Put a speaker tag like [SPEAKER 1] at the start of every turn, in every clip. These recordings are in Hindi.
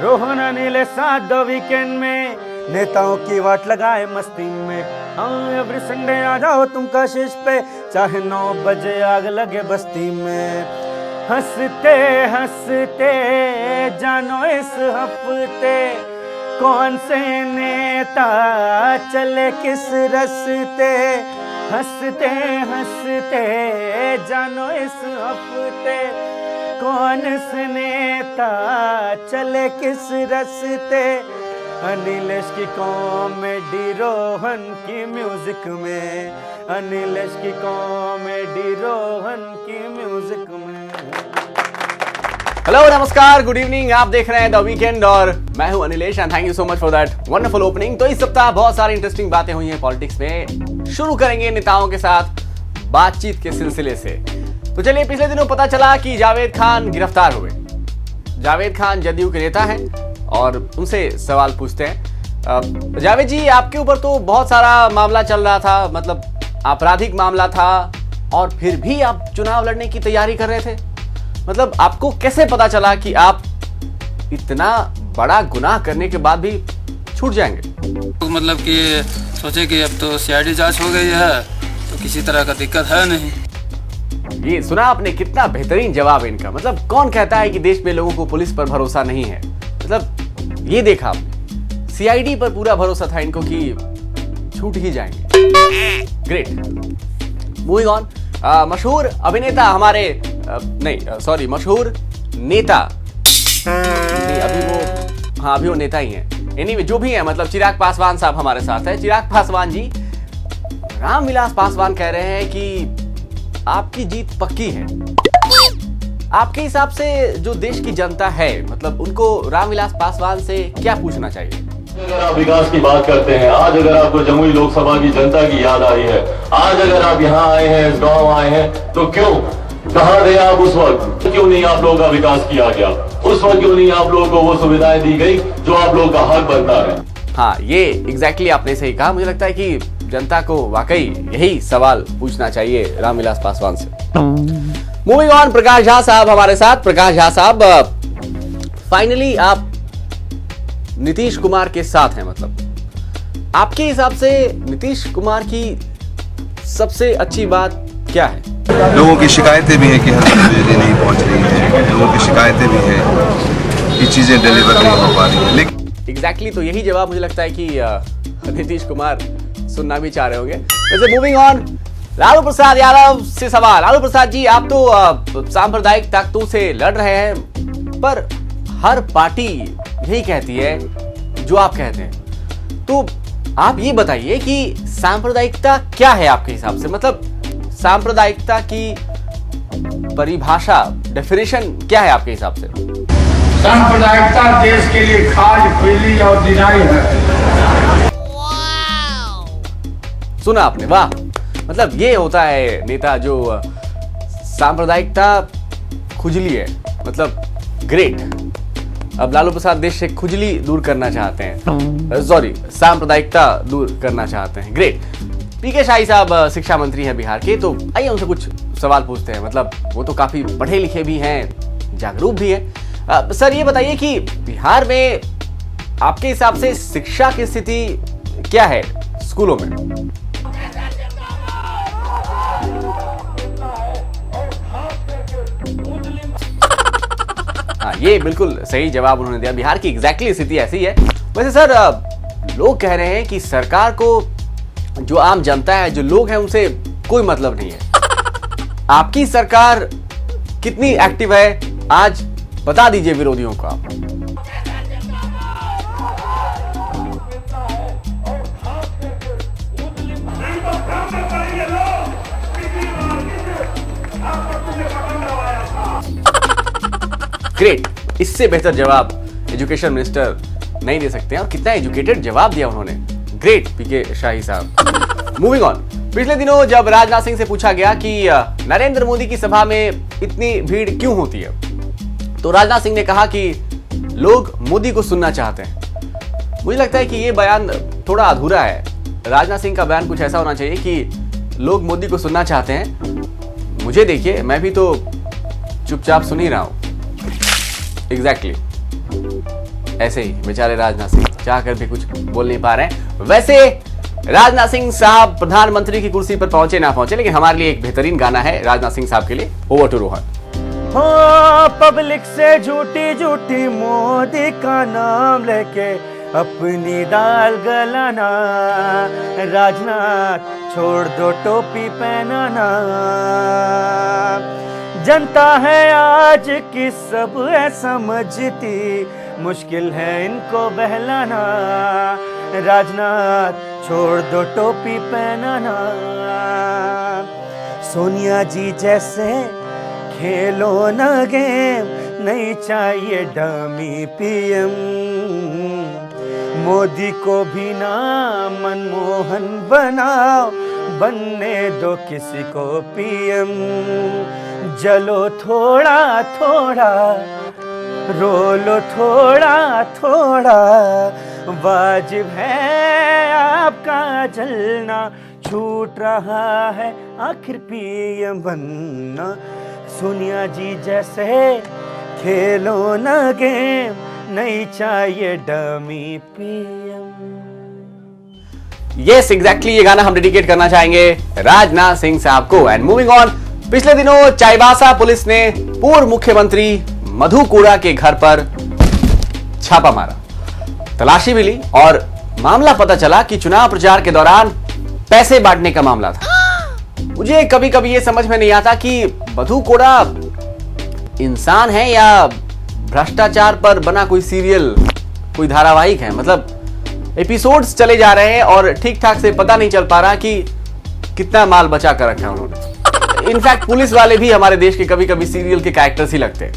[SPEAKER 1] रोहन अनिल साथ दो वीकेंड में, नेताओं की वाट लगाए मस्ती में। हाँ एवरी संडे आ जाओ तुम कशिश पे, चाहे 9 बजे आग लगे बस्ती में। हंसते हंसते जानो इस हफ्ते, कौन से नेता चले किस रस्ते। हंसते हंसते जानो इस हफ्ते, कौन से नेता चले किस रस्ते। अनिलेश की कॉमेडी रोहन की म्यूजिक में, अनिलेश की कॉमेडी रोहन की म्यूजिक में।
[SPEAKER 2] हेलो नमस्कार गुड इवनिंग, आप देख रहे हैं द वीकेंड और मैं हूं Anilesh and thank you so much for that wonderful opening. तो इस सप्ताह बहुत सारी इंटरेस्टिंग बातें हुई हैं पॉलिटिक्स में। शुरू करेंगे नेताओं के साथ बातचीत के सिलसिले से। तो चलिए, पिछले दिनों पता चला कि जावेद खान गिरफ्तार हुए। जावेद खान जदयू के नेता हैं और उनसे सवाल पूछते हैं। जावेद जी, आपके ऊपर तो बहुत सारा मामला चल रहा था, मतलब आपराधिक मामला था, और फिर भी आप चुनाव लड़ने की तैयारी कर रहे थे। मतलब आपको कैसे पता चला कि आप इतना बड़ा गुनाह करने के बाद भी छूट जाएंगे?
[SPEAKER 3] मतलब कि सोचे कि अब तो सीआईडी जांच हो गई है तो किसी तरह का दिक्कत है नहीं।
[SPEAKER 2] ये सुना आपने, कितना बेहतरीन जवाब इनका। मतलब कौन कहता है कि देश में लोगों को पुलिस पर भरोसा नहीं है? मतलब ये देखा आपने, सीआईडी पर पूरा भरोसा था इनको कि छूट ही जाएंगे। ग्रेट। मूविंग ऑन, मशहूर अभिनेता हमारे मशहूर नेता, अभी वो नेता ही हैं। एनीवे जो भी है, मतलब चिराग पासवान साहब हमारे साथ है। चिराग पासवान जी, रामविलास पासवान कह रहे हैं कि आपकी जीत पक्की है। आपके हिसाब से जो देश की जनता है, मतलब उनको रामविलास पासवान से क्या पूछना चाहिए?
[SPEAKER 4] अगर आप विकास की बात करते हैं, आज अगर आपको जमुई लोकसभा की जनता की याद आई है, आज अगर आप यहाँ आए हैं, इस गांव आए हैं, तो क्यों, कहाँ थे आप उस वक्त? क्यों नहीं आप लोगों का विकास किया गया? उस वक्त क्यों नहीं आप लोगों को वो सुविधाएं दी गई जो आप लोगों का हक बनता है?
[SPEAKER 2] हाँ, ये एग्जैक्टली आपने सही कहा। मुझे लगता है कि जनता को वाकई यही सवाल पूछना चाहिए रामविलास पासवान से। मूविंग ऑन, प्रकाश झा साहब हमारे साथ। प्रकाश झा साहब, फाइनली आप नीतीश कुमार के साथ हैं। मतलब आपके हिसाब से नीतीश कुमार की सबसे अच्छी बात क्या है?
[SPEAKER 5] लोगों की शिकायतें भी हैं कि हर बिजली नहीं पहुंच रही है, लोगों की शिकायतें भी हैं कि चीजें डिलीवर नहीं हो पा रही है। लेकिन
[SPEAKER 2] एग्जैक्टली तो यही जवाब मुझे लगता है कि नीतीश कुमार सुनना भी चाह रहे होंगे। वैसे मूविंग ऑन, लालू प्रसाद यादव से सवाल। लालू प्रसाद जी, आप तो सांप्रदायिक ताकतों से लड़ रहे हैं, पर हर पार्टी यही कहती है जो आप कहते हैं। तो आप ये बताइए कि सांप्रदायिकता क्या है आपके हिसाब से? मतलब सांप्रदायिकता की परिभाषा, डेफिनेशन क्या है आपके हिसाब से?
[SPEAKER 6] सांप्रदायिकता देश के लिए खाज, खुजली और दिनाई है।
[SPEAKER 2] सुना आपने, वाह। मतलब ये होता है नेता जो सांप्रदायिकता खुजली है, मतलब ग्रेट। अब लालू प्रसाद देश से खुजली दूर करना चाहते हैं, सॉरी, सांप्रदायिकता दूर करना चाहते हैं। ग्रेट। पीके शाही साहब शिक्षा मंत्री हैं बिहार के, तो आइए उनसे कुछ सवाल पूछते हैं। मतलब वो तो काफी पढ़े लिखे भी हैं, जागरूक भी हैं। सर, ये बताइए कि बिहार में आपके हिसाब से शिक्षा की स्थिति क्या है स्कूलों में? हाँ, ये बिल्कुल सही जवाब उन्होंने दिया। बिहार की एग्जैक्टली स्थिति ऐसी है। वैसे सर, लोग कह रहे हैं कि सरकार को जो आम जनता है, जो लोग हैं, उनसे कोई मतलब नहीं है। आपकी सरकार कितनी एक्टिव है, आज बता दीजिए विरोधियों को आप। ग्रेट। इससे बेहतर जवाब एजुकेशन मिनिस्टर नहीं दे सकते हैं, और कितना एजुकेटेड जवाब दिया उन्होंने। ग्रेट पीके शाही साहब। मूविंग ऑन, पिछले दिनों जब राजनाथ सिंह से पूछा गया कि नरेंद्र मोदी की सभा में इतनी भीड़ क्यों होती है, तो राजनाथ सिंह ने कहा कि लोग मोदी को सुनना चाहते हैं। मुझे लगता है कि ये बयान थोड़ा अधूरा है। राजनाथ सिंह का बयान कुछ ऐसा होना चाहिए कि लोग मोदी को सुनना चाहते हैं, मुझे देखिए, मैं भी तो चुपचाप सुन ही रहा हूं। एग्जैक्टली। ऐसे ही बेचारे राजनाथ सिंह चाह कर भी कुछ बोल नहीं पा रहे हैं। वैसे राजनाथ सिंह साहब प्रधानमंत्री की कुर्सी पर पहुंचे ना पहुंचे, लेकिन हमारे लिए एक बेहतरीन गाना है राजनाथ सिंह साहब के लिए, ओवर टू रोहन।
[SPEAKER 1] हो पब्लिक से झूठी झूठी मोदी का नाम लेके अपनी दाल गलाना, राजनाथ छोड़ दो टोपी पहनाना। जनता है आज की सब है समझती, मुश्किल है इनको बहलाना, राजनाथ छोड़ दो टोपी पहनाना। सोनिया जी जैसे खेलो न गेम, नहीं चाहिए डमी पीएम। मोदी को भी ना मनमोहन बनाओ, बनने दो किसी को पीएम। जलो थोड़ा थोड़ा, रो लो थोड़ा थोड़ा, वाजिब है आपका जलना, छूट रहा है आखिर पीएम बनना। सोनिया जी जैसे खेलो न गेम, नहीं चाहिए डमी पीएम।
[SPEAKER 2] यस एग्जैक्टली, ये गाना हम डेडिकेट करना चाहेंगे राजनाथ सिंह साहब को। एंड मूविंग ऑन, पिछले दिनों चाईबासा पुलिस ने पूर्व मुख्यमंत्री मधु कोड़ा के घर पर छापा मारा, तलाशी भी ली और मामला पता चला कि चुनाव प्रचार के दौरान पैसे बांटने का मामला था। मुझे कभी कभी ये समझ में नहीं आता कि मधु कोड़ा इंसान है या भ्रष्टाचार पर बना कोई सीरियल, कोई धारावाहिक है। मतलब एपिसोड्स चले जा रहे हैं और ठीक ठाक से पता नहीं चल पा रहा कि कितना माल बचा कर रखा है उन्होंने। इनफैक्ट पुलिस वाले भी हमारे देश के कभी कभी सीरियल के कैरेक्टर्स ही लगते हैं।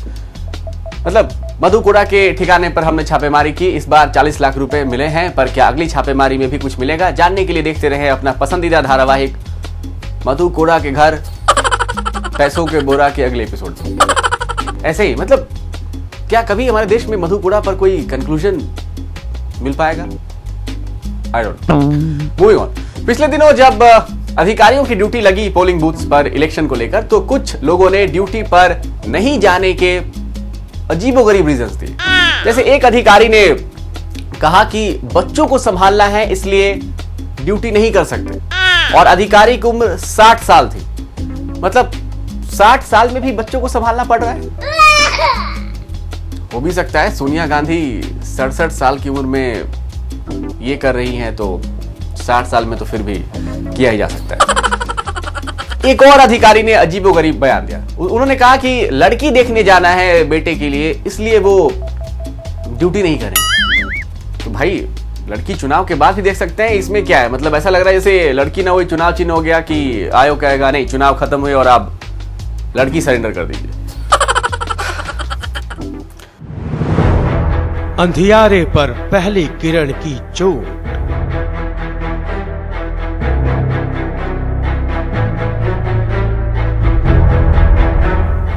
[SPEAKER 2] मतलब मधु कोड़ा के ठिकाने पर हमने छापेमारी की, इस बार 40 लाख रुपए मिले हैं, पर क्या अगली छापेमारी में भी कुछ मिलेगा? जानने के लिए देखते रहे अपना पसंदीदा धारावाहिक मधु कोड़ा के घर पैसों के बोरा के अगले एपिसोड। ऐसे ही मतलब क्या कभी हमारे देश में मधु कोड़ा पर कोई कंक्लूजन मिल पाएगा? I don't know. Moving on, पिछले दिनों जब अधिकारियों की ड्यूटी लगी पोलिंग बूथ्स पर इलेक्शन को लेकर, तो कुछ लोगों ने ड्यूटी पर नहीं जाने के अजीबोगरीब रीजंस दिए। जैसे एक अधिकारी ने कहा कि बच्चों को संभालना है इसलिए ड्यूटी नहीं कर सकते, और अधिकारी की उम्र 60 साल थी। मतलब 60 साल में भी बच्चों को संभालना पड़ रहा है। हो भी सकता है सोनिया गांधी 67 साल की उम्र में ये कर रही हैं, तो 60 साल में तो फिर भी किया ही जा सकता है। एक और अधिकारी ने अजीबोगरीब बयान दिया। उन्होंने कहा कि लड़की देखने जाना है बेटे के लिए, इसलिए वो ड्यूटी नहीं करें। तो भाई लड़की चुनाव के बाद ही देख सकते हैं, इसमें क्या है? मतलब ऐसा लग रहा है जैसे लड़की ना हुई चुनाव चिन्ह हो गया कि आयोग कहेगा नहीं चुनाव खत्म हुए और आप लड़की सरेंडर कर दीजिए।
[SPEAKER 7] अंधियारे पर पहली किरण की चोट,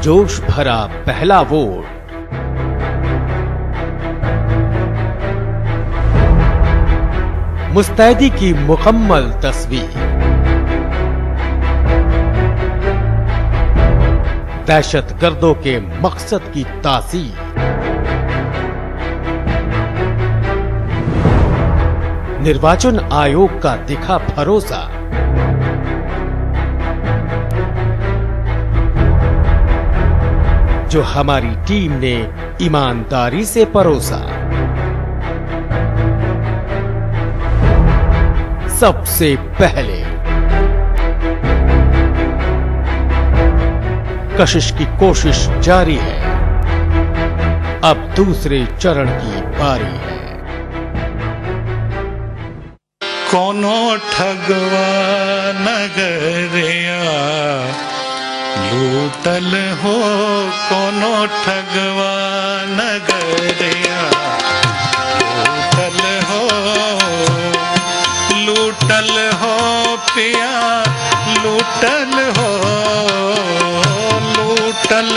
[SPEAKER 7] जोश भरा पहला वोट, मुस्तैदी की मुकम्मल तस्वीर, दहशतगर्दों के मकसद की तासीर, निर्वाचन आयोग का दिखा भरोसा, जो हमारी टीम ने ईमानदारी से परोसा। सबसे पहले कशिश की कोशिश जारी है, अब दूसरे चरण की बारी है।
[SPEAKER 8] कोनो ठगवा नगरिया लूटल हो, कोनो ठगवा नगरिया लूटल हो, लूटल हो पिया लूटल हो, लूटल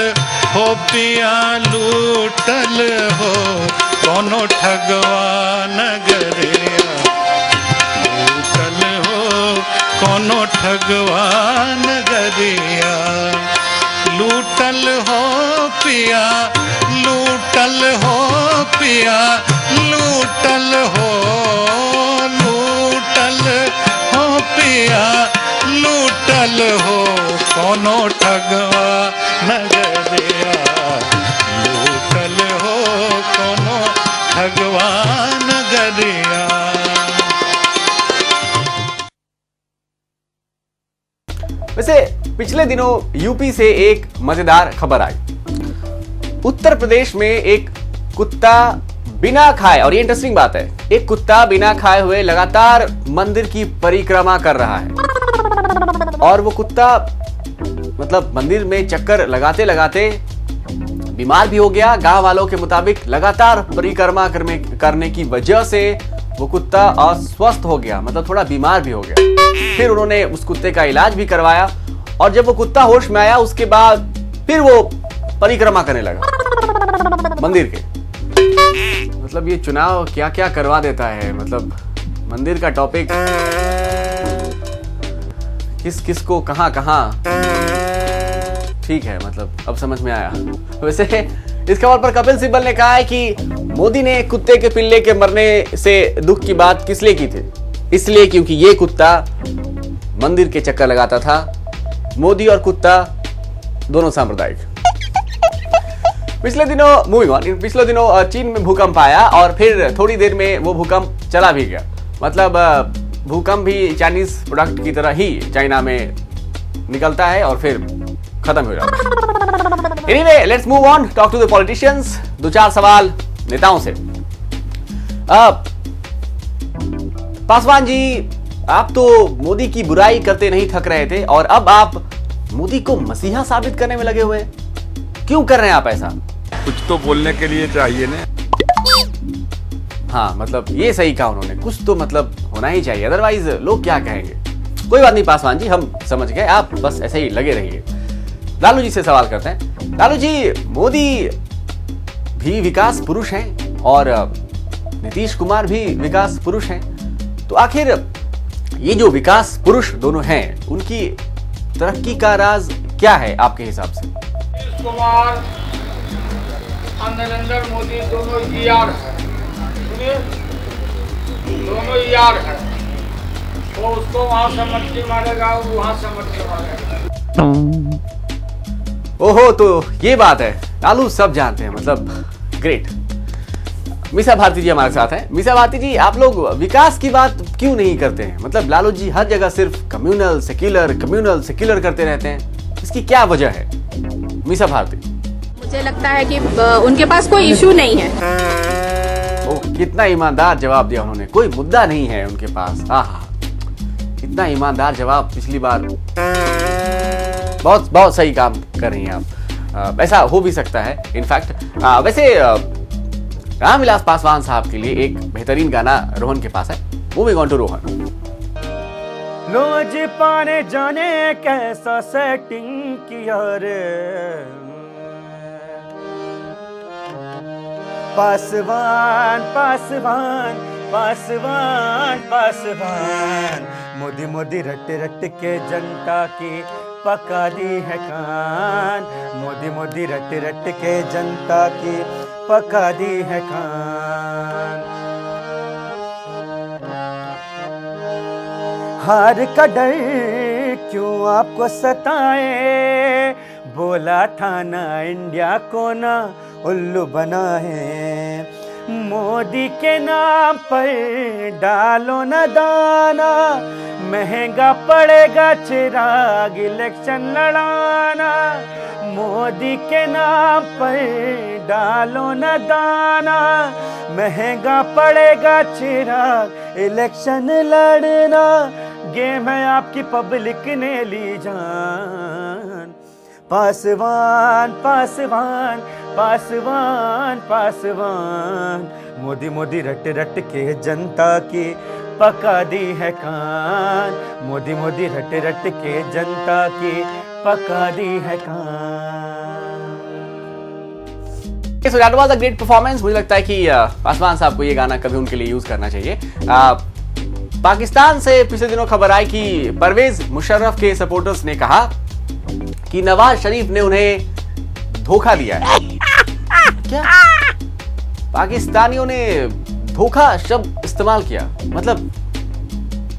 [SPEAKER 8] हो पिया लूटल हो, कोनो ठगवा नगरिया लूटल हो, कोनो ठगवा नगरिया लूटल हो पिया लूटल हो पिया नगरिया लूटल हो कोनो ठगवा नगरिया।
[SPEAKER 2] वैसे पिछले दिनों यूपी से एक मजेदार खबर आई। उत्तर प्रदेश में एक कुत्ता बिना खाए, और ये इंटरेस्टिंग बात है, एक कुत्ता बिना खाए हुए लगातार मंदिर की परिक्रमा कर रहा है। और वो कुत्ता मतलब मंदिर में चक्कर लगाते लगाते बीमार भी हो गया। गांव वालों के मुताबिक लगातार परिक्रमा करने की वजह से वो कुत्ता अस्वस्थ हो गया, मतलब थोड़ा बीमार भी हो गया। फिर उन्होंने उस कुत्ते का इलाज भी करवाया, और जब वो कुत्ता होश में आया उसके बाद फिर वो परिक्रमा करने लगा मंदिर के। मतलब ये चुनाव क्या क्या करवा देता है, मतलब मंदिर का टॉपिक किस किस को कहां कहां, ठीक है, मतलब अब समझ में आया। वैसे इस खबर पर कपिल सिब्बल ने कहा है कि मोदी ने कुत्ते के पिल्ले के मरने से दुख की बात किस लिए की थी? इसलिए क्योंकि ये कुत्ता मंदिर के चक्कर लगाता था। मोदी और कुत्ता दोनों सांप्रदायिक। पिछले दिनों चीन में भूकंप आया और फिर थोड़ी देर में वो भूकंप चला भी गया। मतलब भूकंप भी चाइनीज प्रोडक्ट की तरह ही चाइना में निकलता है और फिर खत्म हो जाता है। Anyway, let's move on, talk to the politicians. दो चार सवाल नेताओं से। पासवान जी, आप तो मोदी की बुराई करते नहीं थक रहे थे और अब आप मोदी को मसीहा साबित करने में लगे हुए। क्यों कर रहे हैं आप ऐसा?
[SPEAKER 5] कुछ तो बोलने के लिए चाहिए ना।
[SPEAKER 2] हाँ, मतलब ये सही कहा उन्होंने, कुछ तो मतलब होना ही चाहिए, अदरवाइज लोग क्या कहेंगे। कोई बात नहीं पासवान जी, हम समझ गए, आप बस ऐसे ही लगे रहिए। लालू जी से सवाल करते हैं। लालू जी, मोदी भी विकास पुरुष हैं और नीतीश कुमार भी विकास पुरुष हैं, तो आखिर ये जो विकास पुरुष दोनों हैं उनकी तरक्की का राज क्या है आपके हिसाब से?
[SPEAKER 6] नीतीश कुमार और नरेंद्र मोदी दोनों यार हैं, दोनों यार हैं। वो उसको वहां से मट्टी मारेगा, वो वहां से मट्टी मारेगा।
[SPEAKER 2] ओहो, तो ये बात है। लालू सब जानते हैं, मतलब ग्रेट। मीसा भारती जी हमारे साथ हैं। मीसा भारती जी, आप लोग विकास की बात क्यों नहीं करते हैं? मतलब लालू जी हर जगह सिर्फ कम्युनल सेक्युलर करते रहते हैं, इसकी क्या वजह है? मीसा भारती,
[SPEAKER 9] मुझे लगता है कि उनके पास कोई इशू नहीं है।
[SPEAKER 2] ओह, कितना ईमानदार जवाब दिया उन्होंने, कोई मुद्दा नहीं है उनके पास। हाँ, इतना ईमानदार जवाब पिछली बार। बहुत बहुत सही काम कर रही हैं आप। ऐसा हो भी सकता है इनफैक्ट। वैसे रामविलास पासवान साहब के लिए एक बेहतरीन गाना रोहन के पास है। Moving on to Rohan.
[SPEAKER 1] लो जी पाने जाने कैसा सेटिंग किया रे, पासवान पासवान पासवान पासवान, मोदी मोदी रट रट के जनता की पका दी है कान, मोदी मोदी रट रट के जनता की पका दी है कान। हार का डर क्यों आपको सताए, बोला था ना इंडिया को ना उल्लू बना है, मोदी के नाम पर डालो न दाना, महंगा पड़ेगा चिराग इलेक्शन लड़ाना, मोदी के नाम पर डालो न दाना, महंगा पड़ेगा चिराग इलेक्शन लड़ना, गेम है आपकी पब्लिक ने ली जान, पासवान पासवान पासवान पासवान, मोदी मोदी रट रट के जनता की पका दी है कान, मोदी मोदी रट रट के जनता की पका दी है कान।
[SPEAKER 2] So that was a great performance। मुझे लगता है कि पासवान साहब को ये गाना कभी उनके लिए यूज करना चाहिए। पाकिस्तान से पिछले दिनों खबर आई कि परवेज मुशर्रफ के सपोर्टर्स ने कहा कि नवाज शरीफ ने उन्हें धोखा दिया है। क्या? पाकिस्तानियों ने धोखा शब्द इस्तेमाल किया, मतलब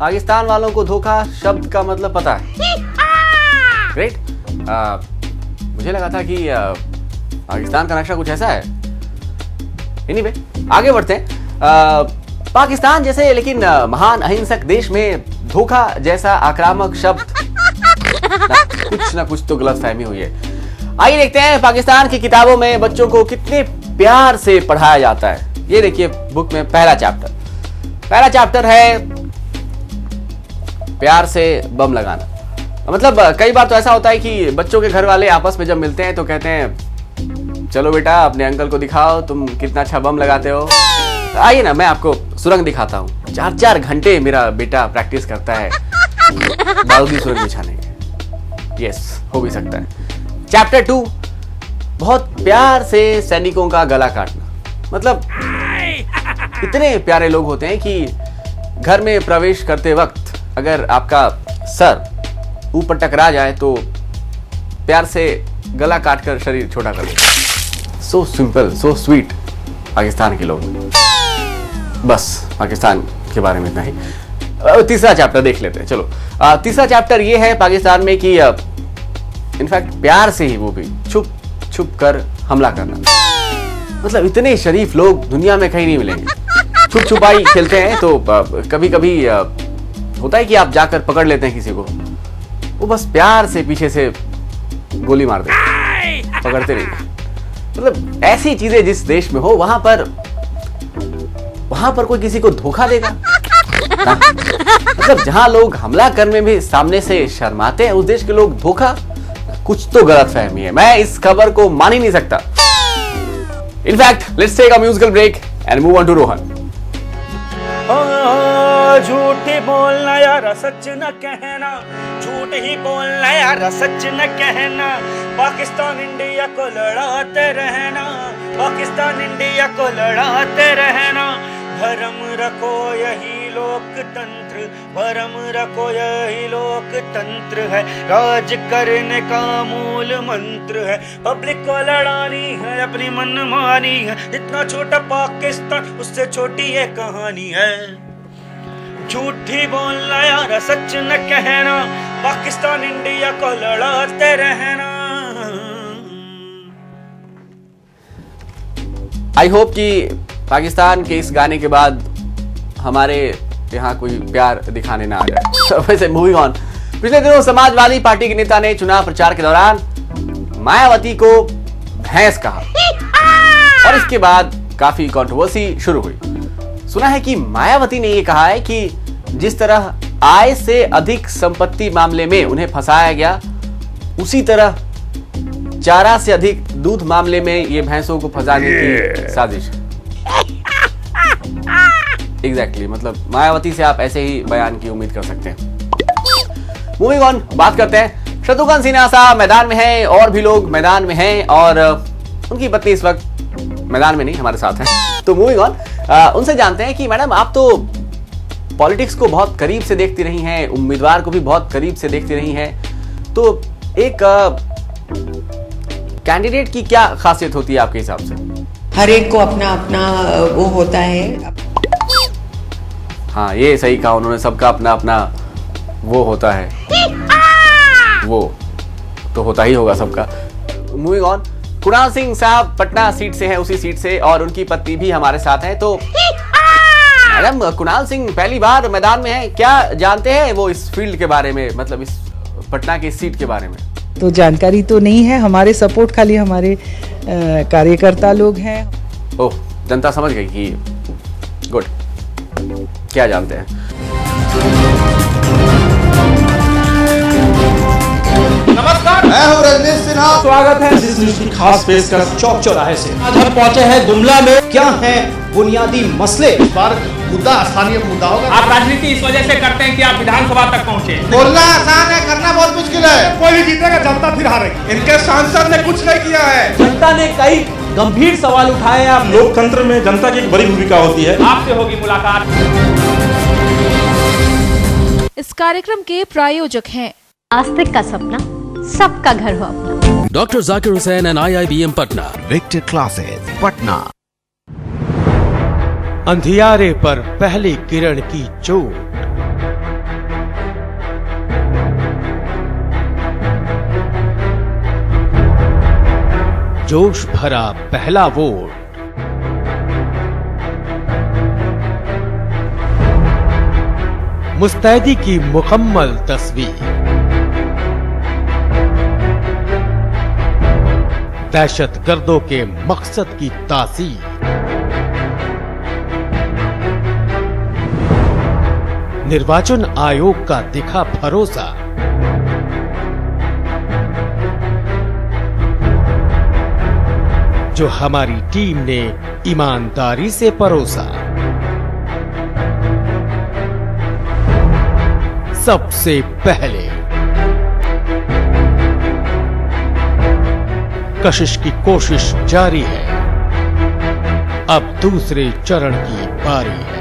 [SPEAKER 2] पाकिस्तान वालों को धोखा शब्द का मतलब पता है। ग्रेट। मुझे लगा था कि पाकिस्तान का नक्शा कुछ ऐसा है। एनीवे, आगे बढ़ते हैं। पाकिस्तान जैसे लेकिन महान अहिंसक देश में धोखा जैसा आक्रामक शब्द कुछ ना कुछ तो गलतफहमी हुई है। आइए देखते हैं पाकिस्तान की किताबों में बच्चों को कितने प्यार से पढ़ाया जाता है। ये देखिए बुक में पहला चैप्टर है प्यार से बम लगाना। मतलब कई बार तो ऐसा होता है कि बच्चों के घर वाले आपस में जब मिलते हैं तो कहते हैं चलो बेटा अपने अंकल को दिखाओ तुम कितना अच्छा बम लगाते हो। आइए ना मैं आपको सुरंग दिखाता हूँ। 4-4 घंटे मेरा बेटा प्रैक्टिस करता है बारूदी सुरंग बिछाने के। यस, हो भी सकता है। चैप्टर 2, बहुत प्यार से सैनिकों का गला काटना। मतलब इतने प्यारे लोग होते हैं कि घर में प्रवेश करते वक्त अगर आपका सर ऊपर टकरा जाए तो प्यार से गला काटकर शरीर छोटा कर देते। So simple, so sweet Pakistan के लोग। बस पाकिस्तान के बारे में इतना ही। तीसरा चैप्टर देख लेते हैं। चलो, तीसरा चैप्टर ये है पाकिस्तान में कि इनफैक्ट प्यार से ही वो भी छुप छुप कर हमला करना। मतलब इतने शरीफ लोग दुनिया में कहीं नहीं मिलेंगे। छुप छुपाई खेलते हैं तो कभी कभी होता है कि आप जाकर पकड़ लेते हैं किसी को, वो बस प्यार से पीछे से गोली मार देते, पकड़ते नहीं। मतलब ऐसी चीजें जिस देश में हो वहां पर कोई किसी को धोखा देगा? मतलब जहां लोग हमला करने में सामने से शर्माते हैं उस देश के लोग धोखा, कुछ तो गलतफहमी है। मैं इस खबर को मान ही नहीं सकता। In fact let's take a musical break and move on to Rohan.
[SPEAKER 1] झूठ ही बोलना यार सच न कहना, झूठ ही बोलना यार सच न कहना। पाकिस्तान इंडिया को लड़ाते रहना, पाकिस्तान इंडिया को लड़ाते रहना। भरम रखो यही लोकतंत्र, भरम रखो यही लोकतंत्र है, राज करने का मूल मंत्र है। पब्लिक को लड़ानी है, अपनी मनमानी है। इतना छोटा पाकिस्तान उससे छोटी ये कहानी है। झूठी बोलना यार सच न कहना, पाकिस्तान इंडिया को लड़ाते रहना।
[SPEAKER 2] आई होप कि पाकिस्तान के इस गाने के बाद हमारे यहाँ कोई प्यार दिखाने ना आ जाए। वैसे मूविंग ऑन, पिछले दिनों समाजवादी पार्टी के नेता ने चुनाव प्रचार के दौरान मायावती को भैंस कहा और इसके बाद काफी कंट्रोवर्सी शुरू हुई। सुना है कि मायावती ने यह कहा है कि जिस तरह आय से अधिक संपत्ति मामले में उन्हें फंसाया गया, उसी तरह चारा से अधिक दूध मामले में ये भैंसों को फंसाने की साजिश है। एग्जैक्टली, मतलब मायावती से आप ऐसे ही बयान की उम्मीद कर सकते हैं। मूविंग ऑन, बात करते हैं शत्रुघ्न सिन्हा साहब मैदान में हैं और भी लोग मैदान में हैं और उनकी पत्नी इस वक्त मैदान में नहीं हमारे साथ हैं। तो मूविंग ऑन, उनसे जानते हैं कि मैडम आप तो पॉलिटिक्स को बहुत करीब से देखती रही हैं, उम्मीदवार को भी बहुत करीब से देखती रही हैं, तो एक कैंडिडेट की क्या खासियत होती है आपके हिसाब से?
[SPEAKER 10] हर एक को अपना अपना वो होता है।
[SPEAKER 2] हाँ, ये सही कहा उन्होंने, सबका अपना अपना वो होता है। वो तो होता ही होगा सबका। मूविंग ऑन, कुणाल सिंह साहब पटना सीट से हैं, उसी सीट से, और उनकी पत्नी भी हमारे साथ हैं। तो मैडम, कुणाल सिंह पहली बार मैदान में हैं, क्या जानते हैं वो इस फील्ड के बारे में, मतलब इस पटना की सीट के बारे में?
[SPEAKER 11] तो जानकारी तो नहीं है, हमारे सपोर्ट खाली हमारे कार्यकर्ता लोग हैं।
[SPEAKER 2] ओह, जनता समझ गई कि गुड, क्या जानते हैं।
[SPEAKER 12] नमस्कार, मैं हूं रजनीश सिन्हा। स्वागत है जिस न्यूज़ की खास पेशकश चौक चौराहे से। आज हम पहुंचे हैं गुमला में। क्या है बुनियादी मसले? इस बार मुद्दा स्थानीय मुद्दा होगा।
[SPEAKER 6] आप राजनीति इस वजह से करते हैं कि आप विधानसभा तक पहुंचे।
[SPEAKER 12] बोलना आसान है, करना बहुत मुश्किल है। कोई भी जीतेगा, जनता फिर हारेगी। इनके सांसद ने कुछ नहीं किया है। जनता ने कई गंभीर सवाल उठाए। आप
[SPEAKER 13] लोकतंत्र में जनता की एक बड़ी भूमिका होती है।
[SPEAKER 6] आपसे होगी मुलाकात।
[SPEAKER 14] इस कार्यक्रम के प्रायोजक हैं
[SPEAKER 15] आस्तिक का सपना, सबका घर हो अपना।
[SPEAKER 7] Doctor Zakir Hussain and IIBM Patna.
[SPEAKER 16] Victor classes Patna.
[SPEAKER 7] अंधियारे पर पहली किरण की चोट, जोश भरा पहला वोट, मुस्तैदी की मुकम्मल तस्वीर, दहशतगर्दों के मकसद की तासीर, निर्वाचन आयोग का दिखा भरोसा, जो हमारी टीम ने ईमानदारी से परोसा। सबसे पहले कशिश की कोशिश जारी है, अब दूसरे चरण की बारी है।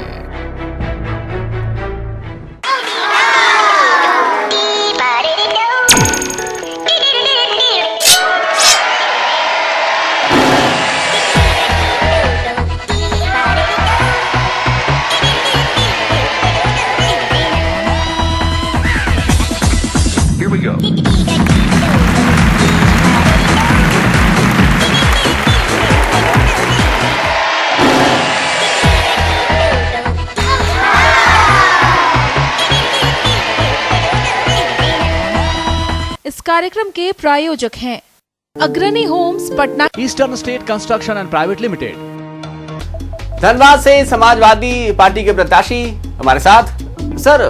[SPEAKER 14] इस कार्यक्रम के प्रायोजक हैं Agrani homes Patna,
[SPEAKER 2] eastern state construction and private limited. Dhanbad से समाजवादी पार्टी के प्रत्याशी हमारे साथ। सर,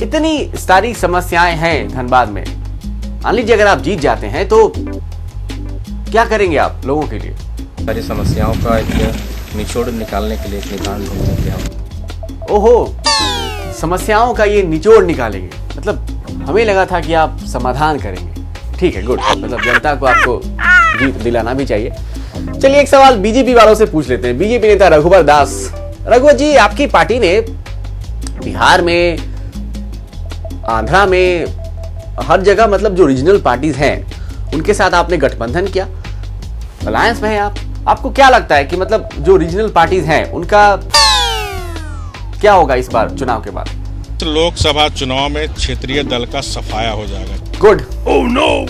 [SPEAKER 2] इतनी सारी समस्याएं हैं धनबाद में, मान लीजिए अगर आप जीत जाते हैं तो क्या करेंगे आप लोगों के लिए?
[SPEAKER 17] सारी समस्याओं का एक निचोड़ निकालने के लिए एक निदान ढूंढने के हम।
[SPEAKER 2] ओहो, समस्याओं का ये निचोड़ निकालेंगे, मतलब हमें लगा था कि आप समाधान करेंगे। ठीक है, गुड, मतलब जनता को आपको जीत दिलाना भी चाहिए। चलिए एक सवाल बीजेपी वालों से पूछ लेते हैं। बीजेपी नेता रघुवर दास, रघुवर जी, आपकी पार्टी ने बिहार में, आंध्रा में, हर जगह मतलब जो रीजनल पार्टीज हैं उनके साथ आपने गठबंधन किया, अलायंस में है आप। आपको क्या लगता है कि मतलब जो रीजनल पार्टीज हैं उनका क्या होगा इस बार चुनाव के बाद?
[SPEAKER 8] लोकसभा चुनाव में क्षेत्रीय दल का सफाया हो जाएगा।
[SPEAKER 2] Good. Oh no,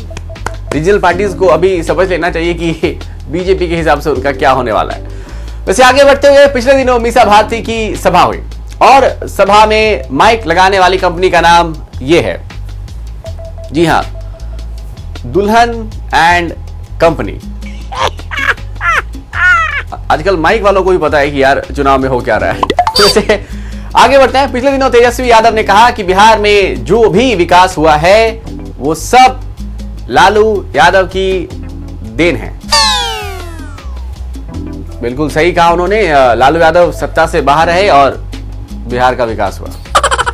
[SPEAKER 2] regional parties को अभी समझ लेना चाहिए कि बीजेपी के हिसाब से उनका क्या होने वाला है। वैसे आगे बढ़ते हुए, पिछले दिनों मीसा भारती की सभा हुई और सभा में माइक लगाने वाली कंपनी का नाम ये है, जी हाँ, दुल्हन एंड कंपनी। आजकल माइक वालों को भी पता है कि यार चुनाव में हो क्या रहा है। वैसे आगे बढ़ते हैं। पिछले दिनों तेजस्वी यादव ने कहा कि बिहार में जो भी विकास हुआ है वो सब लालू यादव की देन है। बिल्कुल सही कहा उन्होंने। लालू यादव सत्ता से बाहर रहे और बिहार का विकास हुआ।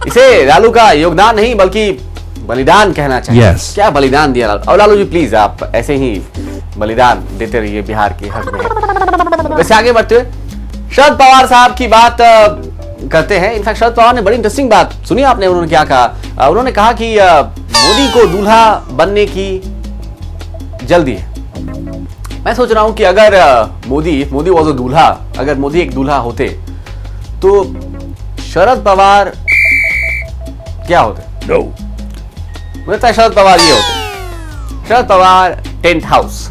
[SPEAKER 2] इसे लालू का योगदान नहीं बल्कि बलिदान कहना चाहिए। क्या बलिदान दिया लालू। और लालू जी प्लीज आप ऐसे ही बलिदान देते रहिए बिहार के हक में। वैसे आगे बढ़ते हुए शरद पवार साहब की बात करते हैं। इनफैक्ट शरद पवार ने बड़ी इंटरेस्टिंग बात सुनी आपने, उन्होंने क्या कहा? उन्होंने कहा कि मोदी को दूल्हा बनने की जल्दी है। मैं सोच रहा हूं कि अगर मोदी वॉज अ दूल्हा, अगर मोदी एक दूल्हा होते तो शरद पवार क्या होते? नो, मुझे लगता है शरद पवार ये होते, शरद पवार टेंट हाउस,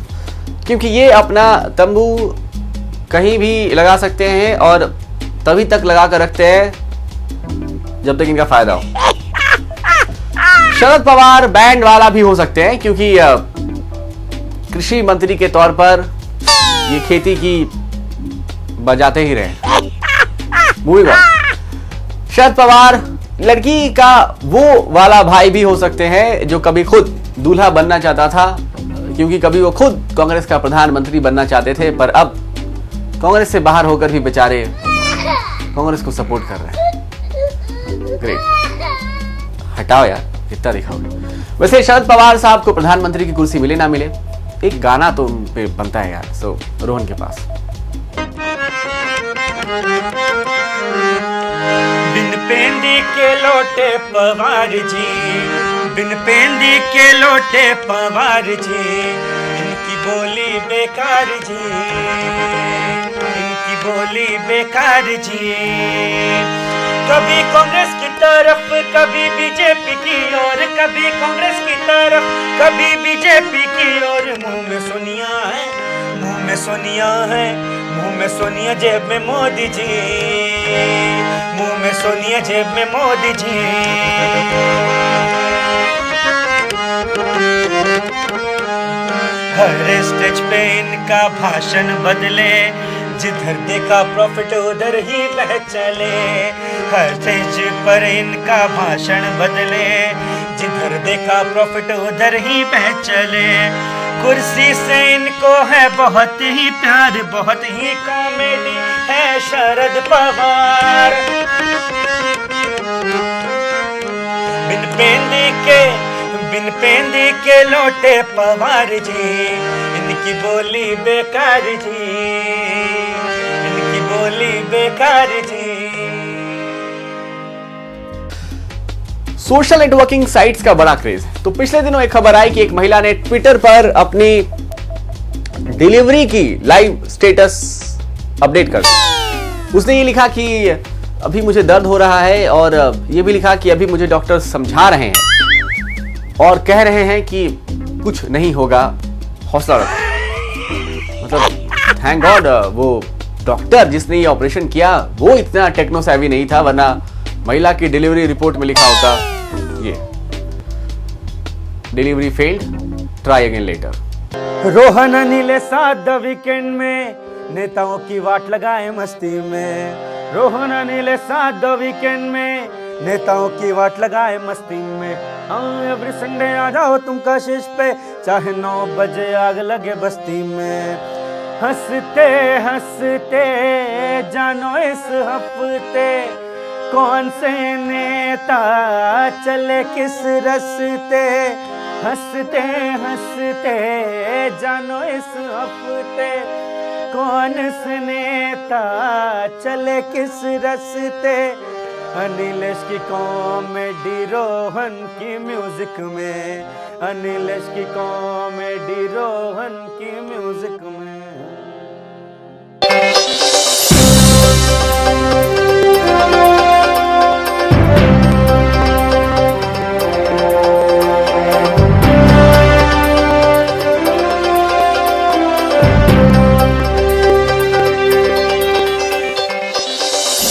[SPEAKER 2] क्योंकि ये अपना तंबू कहीं भी लगा सकते हैं और तभी तक लगा कर रखते हैं जब तक इनका फायदा हो। शरद पवार बैंड वाला भी हो सकते हैं क्योंकि कृषि मंत्री के तौर पर ये खेती की बजाते ही रहे। Moving on. शरद पवार लड़की का वो वाला भाई भी हो सकते हैं जो कभी खुद दूल्हा बनना चाहता था, क्योंकि कभी वो खुद कांग्रेस का प्रधानमंत्री बनना चाहते थे, पर अब कांग्रेस से बाहर होकर भी बेचारे कांग्रेस को सपोर्ट कर रहे हैं। ग्रेट, हटाओ यार, कितना दिखाओगे। वैसे शरद पवार साहब को प्रधानमंत्री की कुर्सी मिले ना मिले, एक गाना तो उन पे बनता है यार। सो रोहन के पास।
[SPEAKER 1] बिन पेंदी के लोटे पवार जी, बिन पेंदी के लोटे पवार जी, इनकी बोली बेकार जी, इनकी बोली बेकार जी। कभी कांग्रेस की तरफ कभी बीजेपी की ओर, कभी कांग्रेस की तरफ कभी बीजेपी की ओर, मुंह में सुनिया है में सोनिया है, मुंह में सोनिया जेब में मोदी जी, मुंह में सोनिया जेब में मोदी जी। हर स्टेज पे इनका भाषण बदले, जिधर देखा प्रॉफिट उधर ही बह चले। हर स्टेज पर इनका भाषण बदले, जिधर देखा प्रॉफिट उधर ही बह चले। कुर्सी से इनको है बहुत ही प्यार, बहुत ही कॉमेडी है शरद पवार। बिन पेंदी के लौटे पवार जी, इनकी बोली बेकार जी, इनकी बोली बेकार जी।
[SPEAKER 2] सोशल नेटवर्किंग साइट्स का बड़ा क्रेज। तो पिछले दिनों एक खबर आई कि एक महिला ने ट्विटर पर अपनी डिलीवरी की लाइव स्टेटस अपडेट कर दी। उसने ये लिखा कि अभी मुझे दर्द हो रहा है, और ये भी लिखा कि अभी मुझे डॉक्टर समझा रहे हैं और कह रहे हैं कि कुछ नहीं होगा, हौसला रखो। मतलब थैंक गॉड वो डॉक्टर जिसने ये ऑपरेशन किया वो इतना टेक्नो सेवी नहीं था, वरना महिला की डिलीवरी रिपोर्ट में लिखा होता ये delivery failed, try again later.
[SPEAKER 1] Rohan Anil साथ द वीकेंड में, नेताओं की वाट लगाए मस्ती में। रोहन अनिल साथ द वीकेंड में, नेताओं की वाट लगाए मस्ती में। हाँ एवरी संडे आ जाओ तुम कशिश पे, चाहे 9 बजे आग लगे बस्ती में। हंसते हंसते जानो इस हफ्ते, कौन से नेता चले किस रस्ते। हंसते हंसते जानो इस हफ्ते, कौन से नेता चले किस रस्ते। अनिलेश की कॉमेडी रोहन की म्यूजिक में, अनिलेश की कॉमेडी रोहन की म्यूजिक में।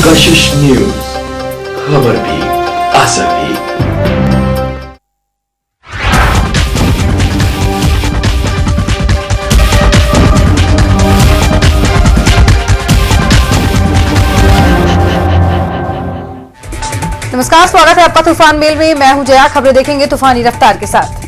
[SPEAKER 18] कशिश न्यूज, खबर भी असर भी।
[SPEAKER 19] नमस्कार, स्वागत है आपका तूफान मेल में। मैं हूं जया। खबरें देखेंगे तूफानी रफ्तार के साथ।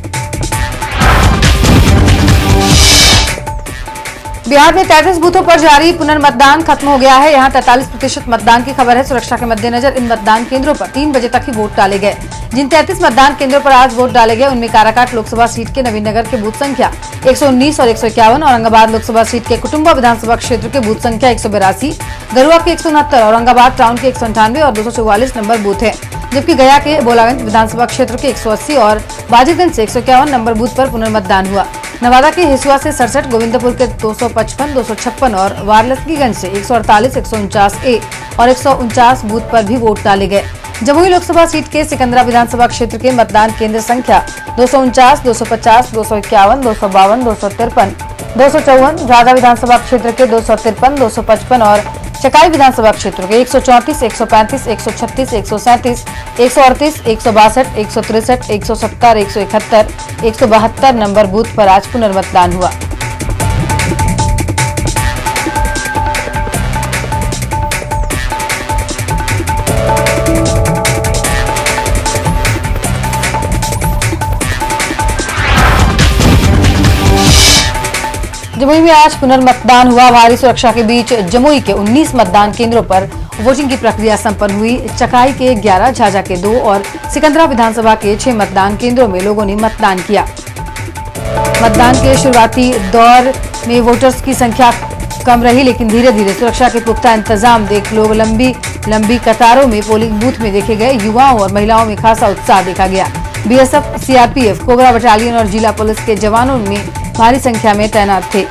[SPEAKER 19] बिहार में 33 बूथों पर जारी पुनर्मतदान खत्म हो गया है। यहां 43% मतदान की खबर है। सुरक्षा के मद्देनजर इन मतदान केंद्रों पर 3 बजे तक ही वोट डाले गए। जिन 33 मतदान केंद्रों पर आज वोट डाले गए उनमें काराकाट लोकसभा सीट के नवीनगर के बूथ संख्या 119 और 151, औरंगाबाद लोकसभा सीट के कुटुंबा विधानसभा क्षेत्र के बूथ संख्या 182, गरुआ के 169, औरंगाबाद टाउन के 198 और 244 नंबर बूथ है। जबकि गया के बोलागंज विधानसभा क्षेत्र के 180 और बाजितगंज से 151 नंबर बूथ पर पुनर्मतदान हुआ। नवादा के हिसुआ से 67, गोविंदपुर के 255, 256 और वाराणसीगंज से 148, 149A और 149 बूथ पर भी वोट डाले गए। जमुई लोकसभा सीट के सिकंदरा विधानसभा क्षेत्र के मतदान केंद्र संख्या 249, 250, 251, 252, 253, 254, झाझा विधानसभा क्षेत्र के 253, 255 और चकाई विधानसभा क्षेत्र के 134, 135, 136, 137, 138, 162, 163, 170, 171, 172 नंबर बूथ पर आज पुनर्मतदान हुआ। जमुई में आज पुनर्मतदान हुआ। भारी सुरक्षा के बीच जमुई के 19 मतदान केंद्रों पर वोटिंग की प्रक्रिया संपन्न हुई। चकाई के 11, झाझा के 2 और सिकंदरा विधानसभा के 6 मतदान केंद्रों में लोगों ने मतदान किया। मतदान के शुरुआती दौर में वोटर्स की संख्या कम रही, लेकिन धीरे धीरे सुरक्षा के पुख्ता इंतजाम देख लोग लंबी कतारों में पोलिंग बूथ में देखे गए। युवाओं और महिलाओं में खासा उत्साह देखा गया। बीएसएफ, सीआरपीएफ, कोबरा बटालियन और जिला पुलिस के जवानों में भारी संख्या में तैनात थे।